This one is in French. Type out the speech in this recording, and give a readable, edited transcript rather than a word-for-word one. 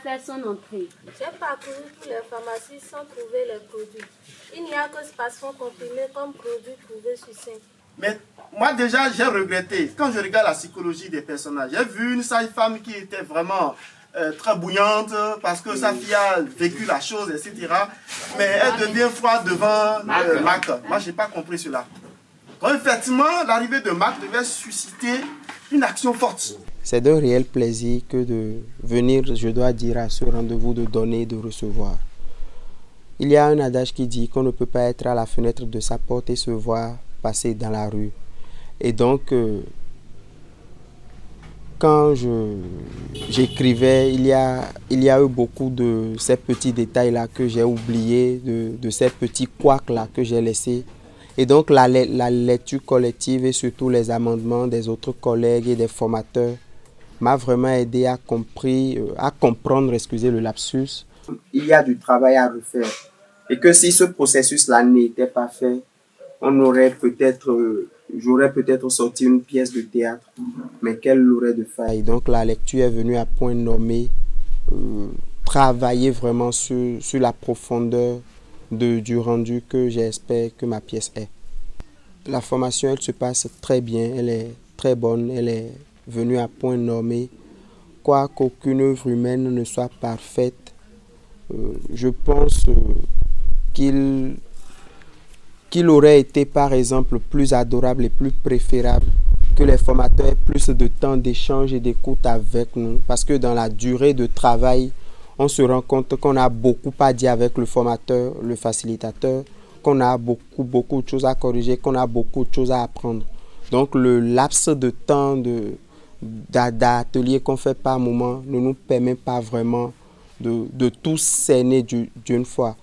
faire son entrée. J'ai parcouru toutes les pharmacies sans trouver les produits. Il n'y a que Spasfon comprimé comme produit trouvé succinct. Mais moi déjà j'ai regretté, quand je regarde la psychologie des personnages, j'ai vu une sage-femme qui était vraiment très bouillante parce que sa fille a vécu la chose, etc. Mais elle devient froide devant Mac. Moi je n'ai pas compris cela. Donc effectivement, l'arrivée de Mac devait susciter une action forte. C'est d'un réel plaisir que de venir, je dois dire, à ce rendez-vous de donner et de recevoir. Il y a un adage qui dit qu'on ne peut pas être à la fenêtre de sa porte et se voir passer dans la rue. Et donc, quand j'écrivais, il y a eu beaucoup de ces petits détails-là que j'ai oubliés, de ces petits couacs-là que j'ai laissés. Et donc, la lecture collective et surtout les amendements des autres collègues et des formateurs m'a vraiment aidé à comprendre, excusez le lapsus. Il y a du travail à refaire. Et que si ce processus-là n'était pas fait, j'aurais peut-être sorti une pièce de théâtre, mais quelle aurait de faille. Donc la lecture est venue à point nommé, travailler vraiment sur la profondeur du rendu que j'espère que ma pièce est. La formation, elle se passe très bien, elle est très bonne, elle est venue à point nommé. Quoiqu'aucune œuvre humaine ne soit parfaite, je pense qu'il aurait été par exemple plus adorable et plus préférable que les formateurs aient plus de temps d'échange et d'écoute avec nous. Parce que dans la durée de travail, on se rend compte qu'on a beaucoup à dire avec le formateur, le facilitateur, qu'on a beaucoup de choses à corriger, qu'on a beaucoup de choses à apprendre. Donc le laps de temps d'atelier qu'on fait par moment ne nous permet pas vraiment de tout cerner d'une fois.